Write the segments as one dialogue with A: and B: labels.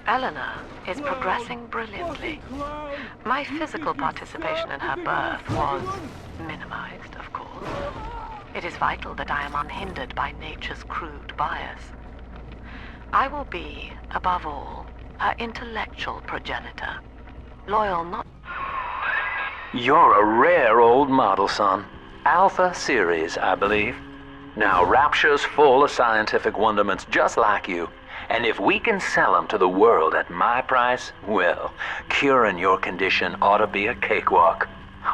A: Eleanor is progressing brilliantly. My physical participation in her birth was minimized, of course. It is vital that I am unhindered by nature's crude bias. I will be, above all, her intellectual progenitor. Loyal not...
B: You're a rare old model, son. Alpha series, I believe. Now, Rapture's full of scientific wonderments just like you. And if we can sell them to the world at my price, well, curing your condition ought to be a cakewalk.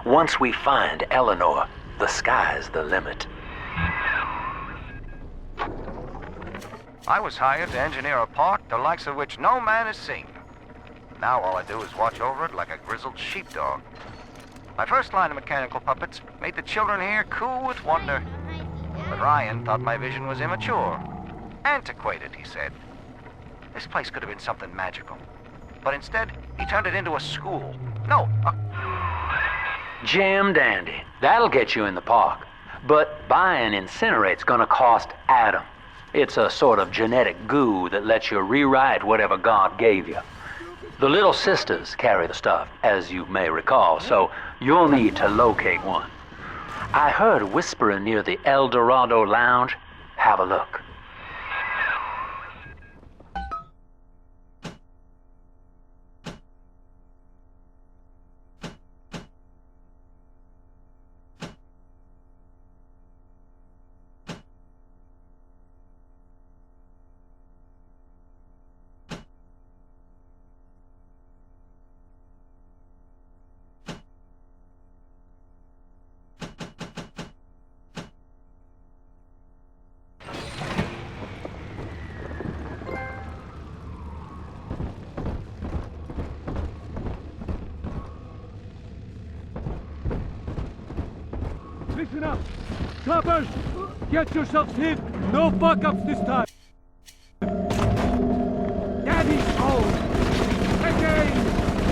B: Once we find Eleanor, the sky's the limit.
C: I was hired to engineer a park the likes of which no man has seen. Now all I do is watch over it like a grizzled sheepdog. My first line of mechanical puppets made the children here cool with wonder. But Ryan thought my vision was immature. Antiquated, he said. This place could have been something magical. But instead, he turned it into a school. No,
B: Jam dandy. That'll get you in the park. But buying Incinerate's gonna cost Adam. It's a sort of genetic goo that lets you rewrite whatever God gave you. The Little Sisters carry the stuff, as you may recall, so you'll need to locate one. I heard whispering near the El Dorado Lounge. Have a look.
D: Listen up! Coppers! Get yourselves hid! No fuck-ups this time! Daddy's home! Again!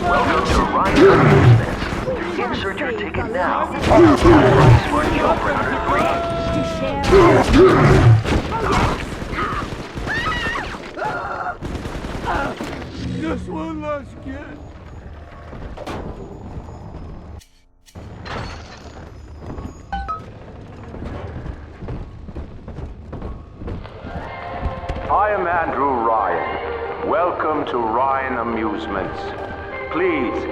B: Welcome to Ryan's Amusements. Insert your ticket now. Price for children free.
D: Just one last kid!
E: I am Andrew Ryan. Welcome to Ryan Amusements. Please.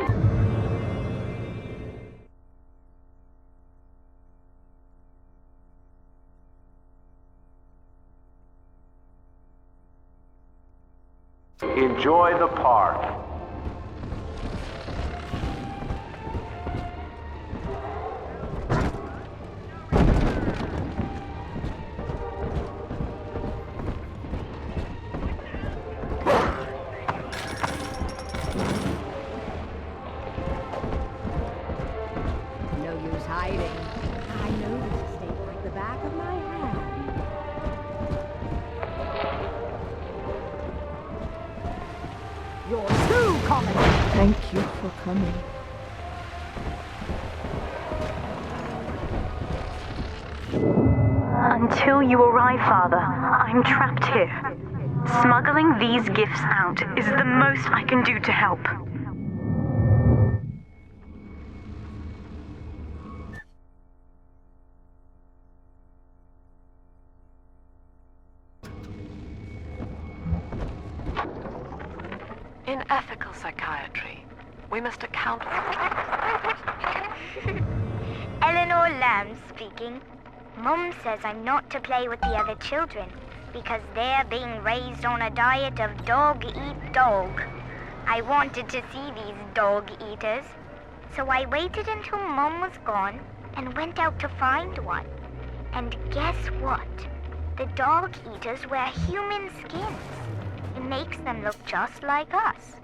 E: Enjoy the park.
F: Hiding. I know this estate like the back of my hand. You're too common. Thank you for coming.
G: Until you arrive, Father, I'm trapped here. Smuggling these gifts out is the most I can do to help.
A: In ethical psychiatry, we must account for...
H: Eleanor Lamb speaking. Mum says I'm not to play with the other children because they're being raised on a diet of dog-eat-dog. I wanted to see these dog-eaters, so I waited until Mum was gone and went out to find one. And guess what? The dog-eaters wear human skins. It makes them look just like us.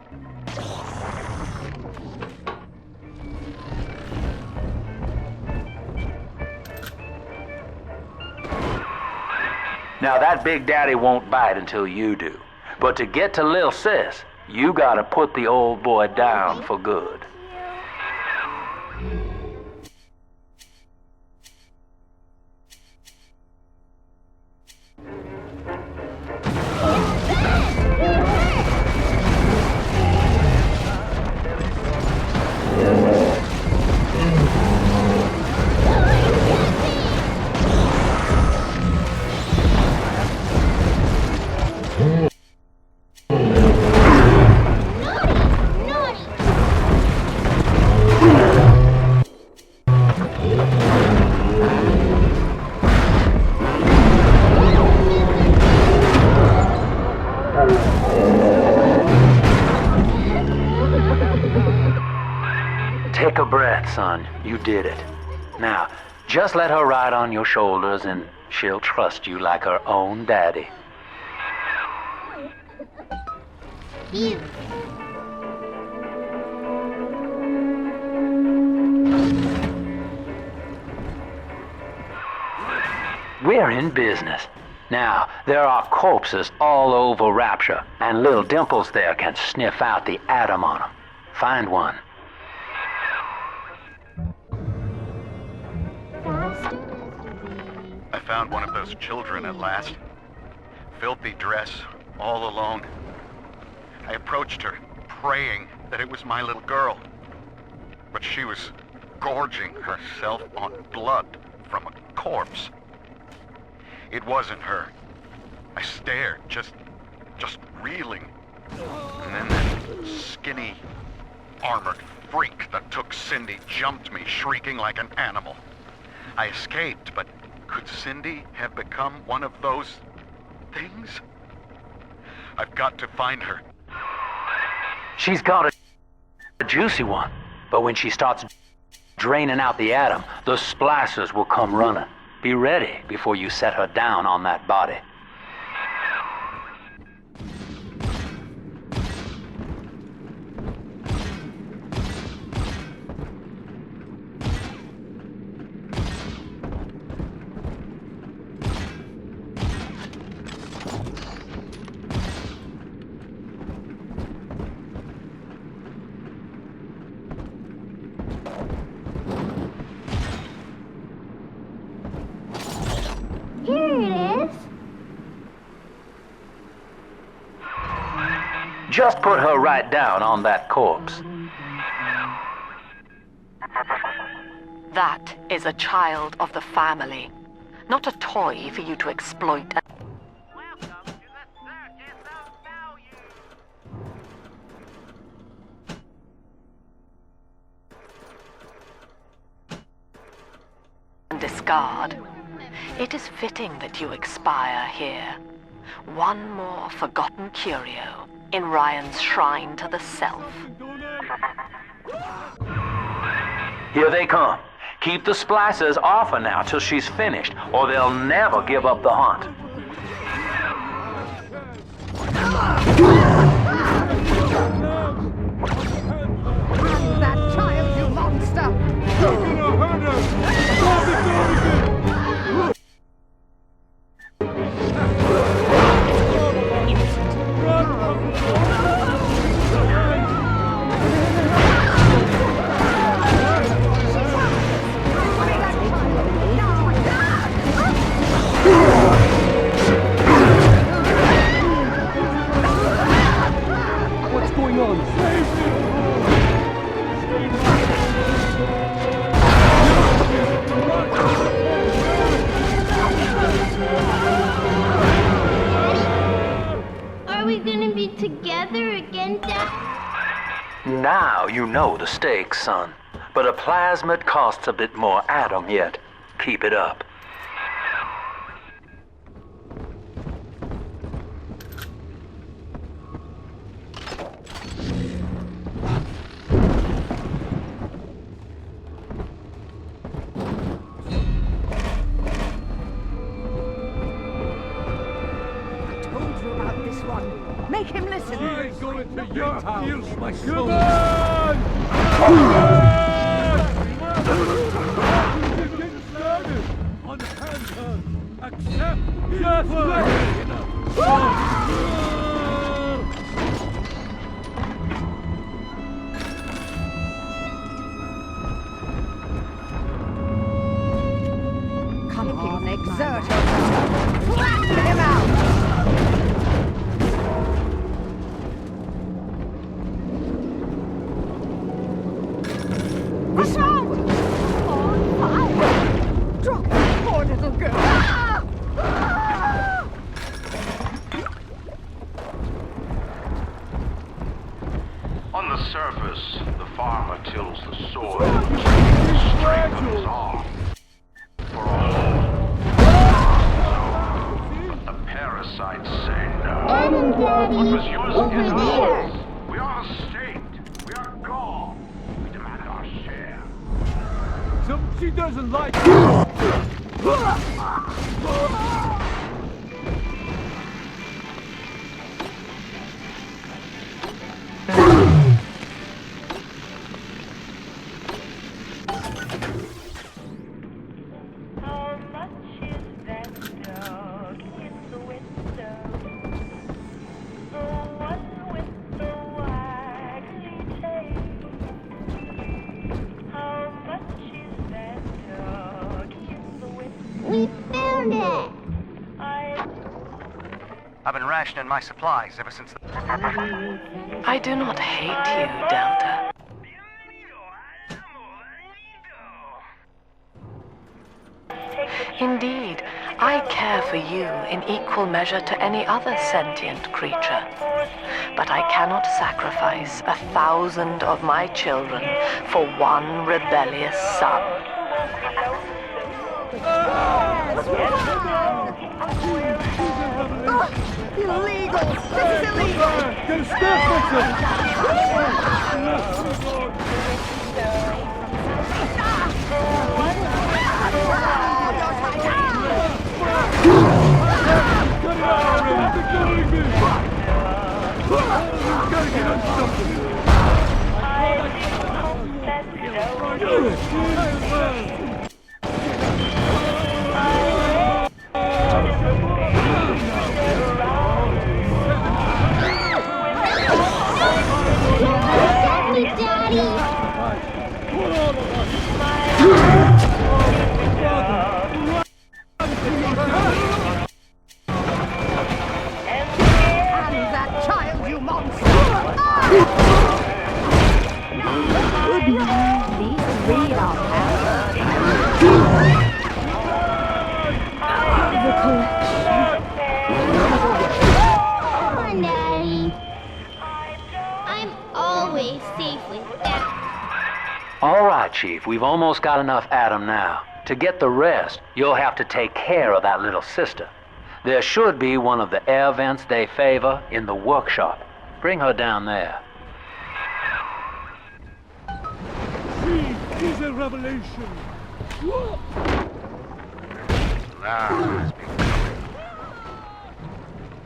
B: Now that Big Daddy won't bite until you do. But to get to Lil Sis, you gotta put the old boy down for good. that, son. You did it. Now, just let her ride on your shoulders and she'll trust you like her own daddy. We're in business. Now, there are corpses all over Rapture, and little Dimples there can sniff out the atom on them. Find one.
I: I found one of those children at last. Filthy dress, all alone. I approached her, praying that it was my little girl. But she was gorging herself on blood from a corpse. It wasn't her. I stared, just reeling. And then that skinny, armored freak that took Cindy jumped me, shrieking like an animal. I escaped, but could Cindy have become one of those things? I've got to find her.
B: She's got a juicy one, but when she starts draining out the atom, the splicers will come running. Be ready before you set her down on that body. Just put her right down on that corpse.
A: That is a child of the family, not a toy for you to exploit. And discard. It is fitting that you expire here. One more forgotten curio in Ryan's shrine to the self.
B: Here they come. Keep the splicers off her now till she's finished, or they'll never give up the hunt.
F: Run, that child, you monster!
D: You're gonna hurt her! Stop it, what's going on?
J: Are we gonna be together again, Dad?
B: Now you know the stakes, son. But a plasmid costs a bit more atom yet. Keep it up.
F: Make him listen.
D: I go into your house, my soul. Get started on the hand. Accept just
F: Come on, exert yourself. Flatten him out. What's wrong? On fire! Drop the poor little girl! Ah! Ah!
E: On the surface, the farmer tills the soil, the strength of his arm, for a hole. But the parasites say no.
J: Adam, Daddy,
E: What was yours
J: over
E: is
J: there.
E: ours. We are the state. We are God. We demand our share.
D: She doesn't like you!
J: We found it!
C: I've been rationing my supplies ever since the...
A: I do not hate you, Delta. Indeed, I care for you in equal measure to any other sentient creature. But I cannot sacrifice 1,000 of my children for one rebellious son.
F: Illegal! This is illegal!
D: Get a staff
B: All right, Chief, we've almost got enough Adam now. To get the rest, you'll have to take care of that little sister. There should be one of the air vents they favor in the workshop. Bring her down there.
D: She is a revelation.
E: Now has been coming.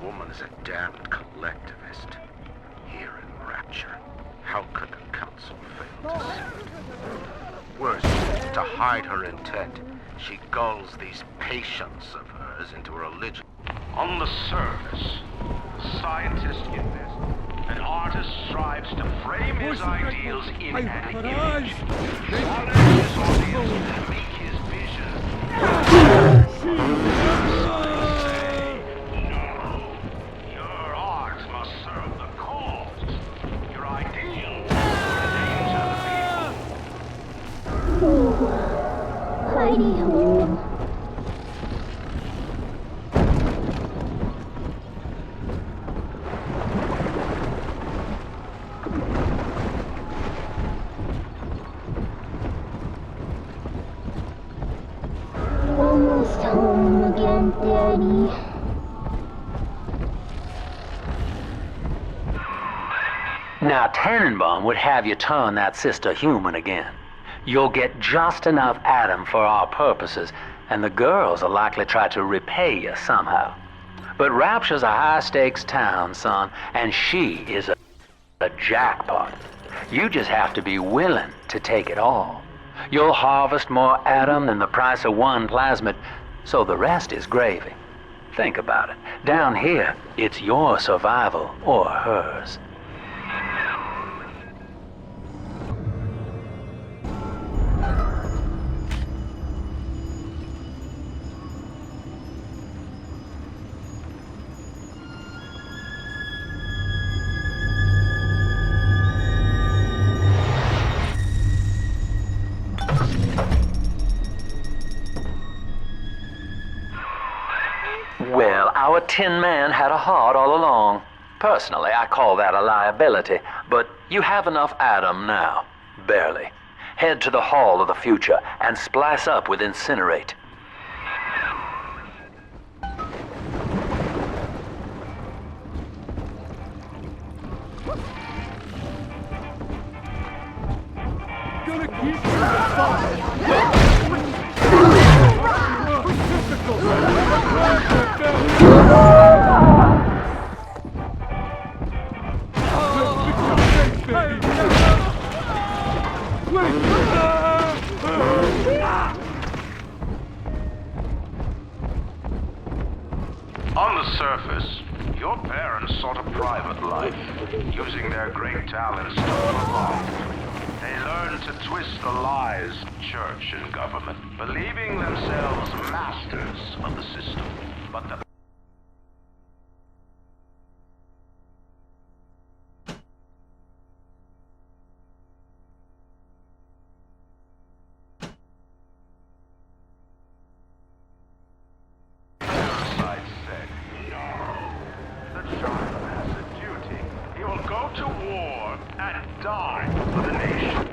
E: Woman is a damned collectivist. Here in Rapture, how could the council fail to see it? Worse, to hide her intent, she gulls these patients of hers into a religion. On the surface, a scientist invests, an artist strives to frame his ideals in an image. Challenge his audience, make his vision. Science say, no, your art must serve the cause. Your ideals endanger the people.
J: Heidi home. Almost home again, Daddy.
B: Now, Tannenbaum would have you turn that sister human again. You'll get just enough Adam for our purposes, and the girls will likely try to repay you somehow. But Rapture's a high-stakes town, son, and she is a jackpot. You just have to be willing to take it all. You'll harvest more Adam than the price of one plasmid, so the rest is gravy. Think about it. Down here, it's your survival or hers. Well, our Tin Man had a heart all along. Personally, I call that a liability, but you have enough Adam now. Barely. Head to the Hall of the Future and splice up with Incinerate.
D: Gonna keep you
E: On the surface, your parents sought a private life, using their great talents to provide. They learned to twist the lies of church and government, believing themselves masters of the system. But the parasite said, no. The child has a duty. He will go to war and die for the nation.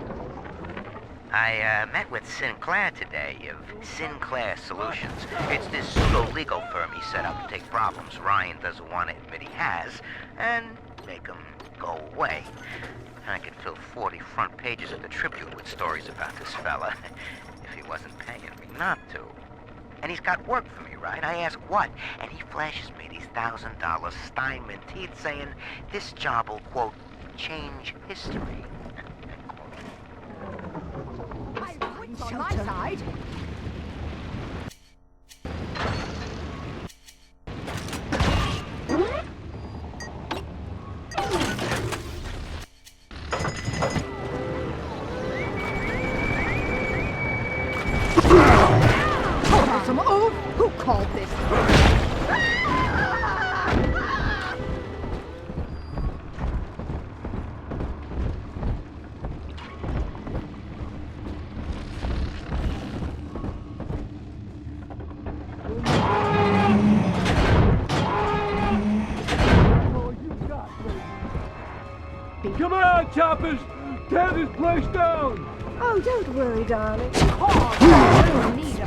K: I met with Sinclair today of Sinclair Solutions. It's this pseudo-legal firm he set up to take problems Ryan doesn't want to admit he has and make them go away. I could fill 40 front pages of the Tribune with stories about this fella if he wasn't paying me not to. And he's got work for me, right? I ask what, and he flashes me these $1,000 Steinman teeth saying this job will, quote, change history.
F: On my side. Some oath? Who called this?
D: Come on, choppers! Tear this place down!
F: Oh, don't worry, darling. Oh, I don't need a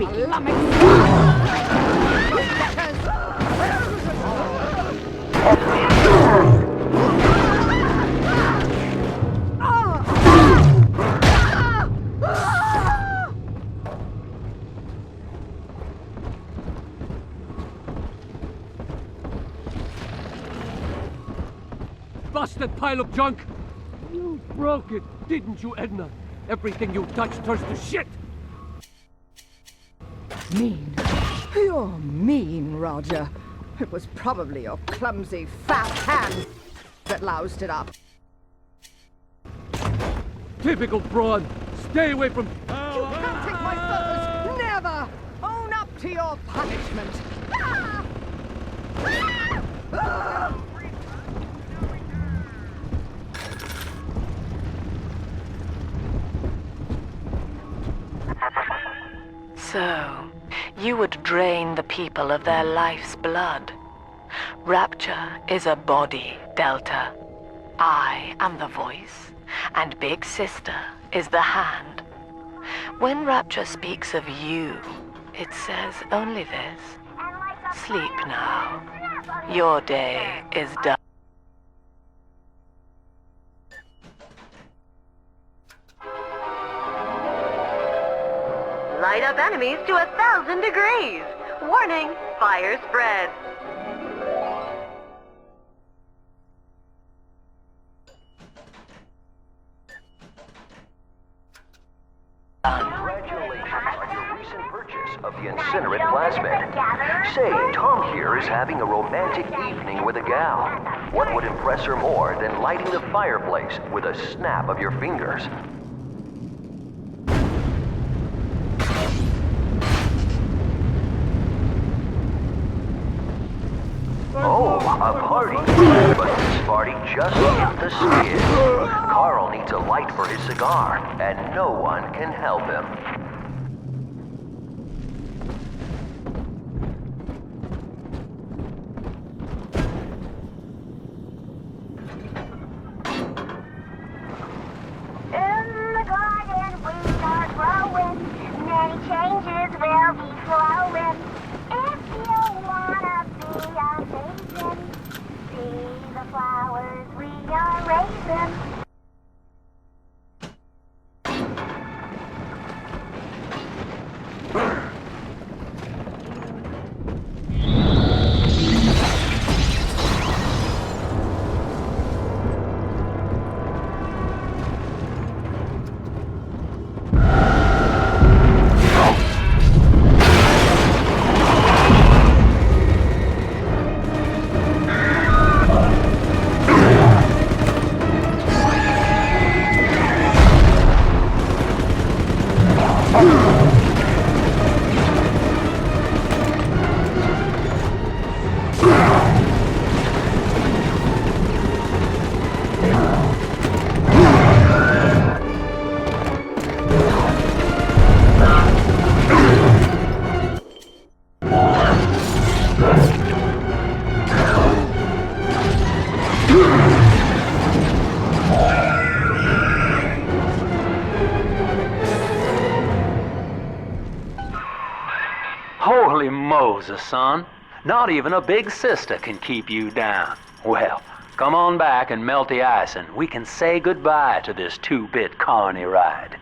D: Busted pile of junk! You broke it, didn't you, Edna? Everything you touch turns to shit!
F: Mean. You're mean, Roger. It was probably your clumsy, fat hand that loused it up.
D: Typical broad! Stay away from...
F: You can't take my photos! Never! Own up to your punishment! Ah! Ah! Ah!
A: So, you would drain the people of their life's blood. Rapture is a body, Delta. I am the voice, and Big Sister is the hand. When Rapture speaks of you, it says only this. Sleep now. Your day is done.
L: Light up enemies to 1,000 degrees. Warning, fire spread.
M: Congratulations on your recent purchase of the incinerate plasmid. Say, Tom here is having a romantic evening with a gal. What would impress her more than lighting the fireplace with a snap of your fingers? Oh, a party. But this party just hit the skid. Carl needs a light for his cigar, and no one can help him.
J: In the garden we are growing, many changes will be flowing. If you wanna be amazing, see the flowers we are raising.
B: Moses, son. Not even a big sister can keep you down. Well, come on back and melt the ice and we can say goodbye to this two-bit carny ride.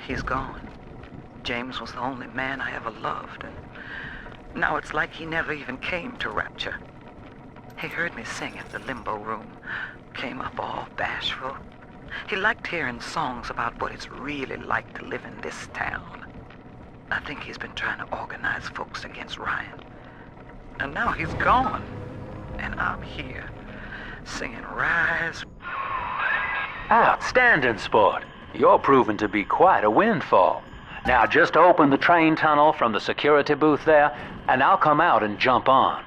N: He's gone. James was the only man I ever loved, and now it's like he never even came to Rapture. He heard me sing at the limbo room, came up all bashful. He liked hearing songs about what it's really like to live in this town. I think he's been trying to organize folks against Ryan. And now he's gone, and I'm here, singing Rise.
B: Outstanding, sport. You're proving to be quite a windfall. Now just open the train tunnel from the security booth there, and I'll come out and jump on.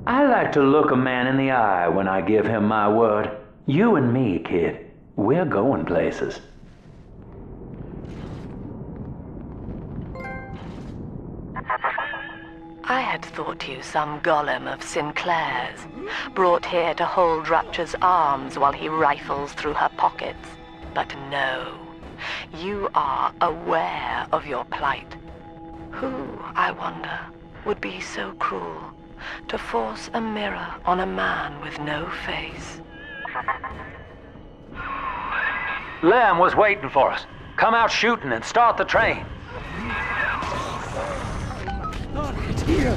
B: I like to look a man in the eye when I give him my word. You and me, kid, we're going places.
A: I had thought you some golem of Sinclair's, brought here to hold Rapture's arms while he rifles through her pockets. But no, you are aware of your plight. Who, I wonder, would be so cruel to force a mirror on a man with no face?
B: Lamb was waiting for us. Come out shooting and start the train.
D: Here!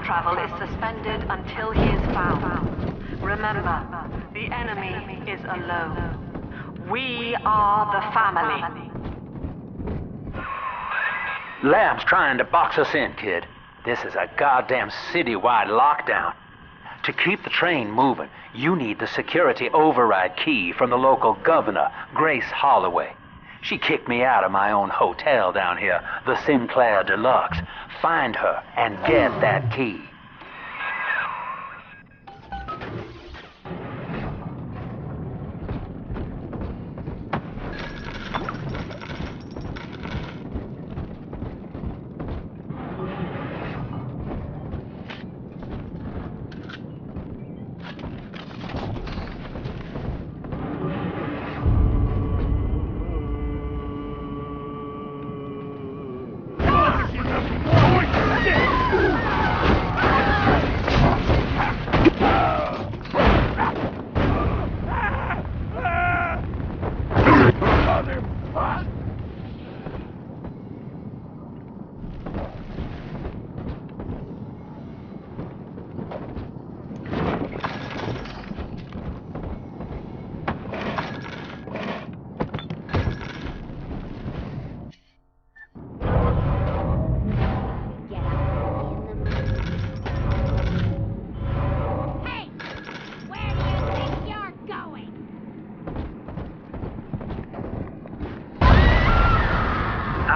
A: Travel is suspended until he is found. Remember, the enemy is alone. We are the family.
B: Lamb's trying to box us in, kid. This is a goddamn citywide lockdown. To keep the train moving, you need the security override key from the local governor, Grace Holloway. She kicked me out of my own hotel down here, the Sinclair Deluxe. Find her and get that key.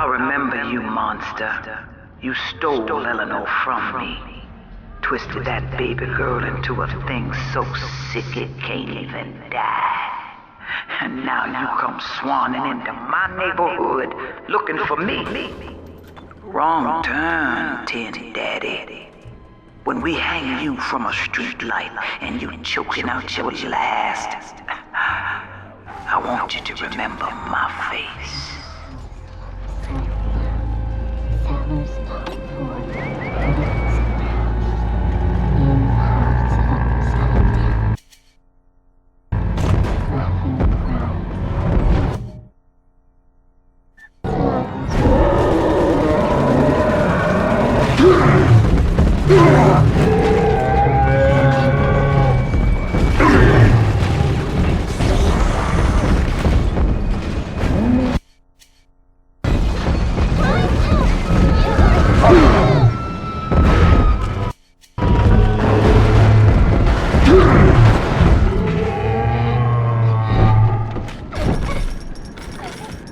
N: remember you, monster. You stole Eleanor from me. Twisted that baby girl into a thing so sick it can't even die. And now you come swanning into my neighborhood looking for me. Wrong turn, Tin Daddy. When we hang you from a street light and you choking out your last, I want you to remember my face.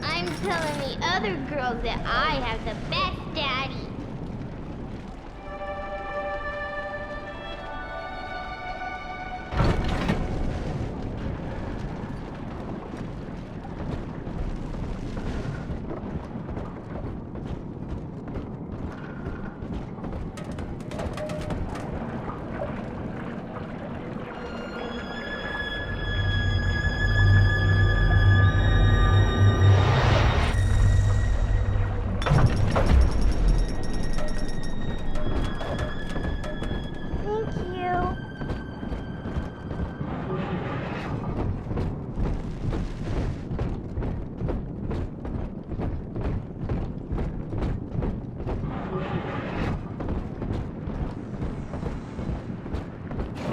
J: I'm telling the other girls that I have the best daddy. Thank you.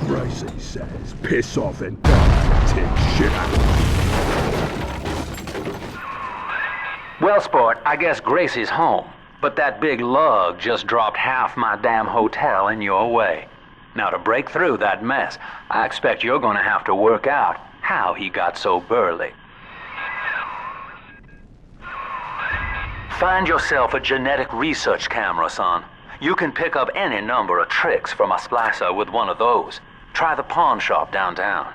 D: Gracie says, piss off and die, take shit out.
B: Well, sport, I guess Gracie's home. But that big lug just dropped half my damn hotel in your way. Now, to break through that mess, I expect you're gonna have to work out how he got so burly. Find yourself a genetic research camera, son. You can pick up any number of tricks from a splicer with one of those. Try the pawn shop downtown.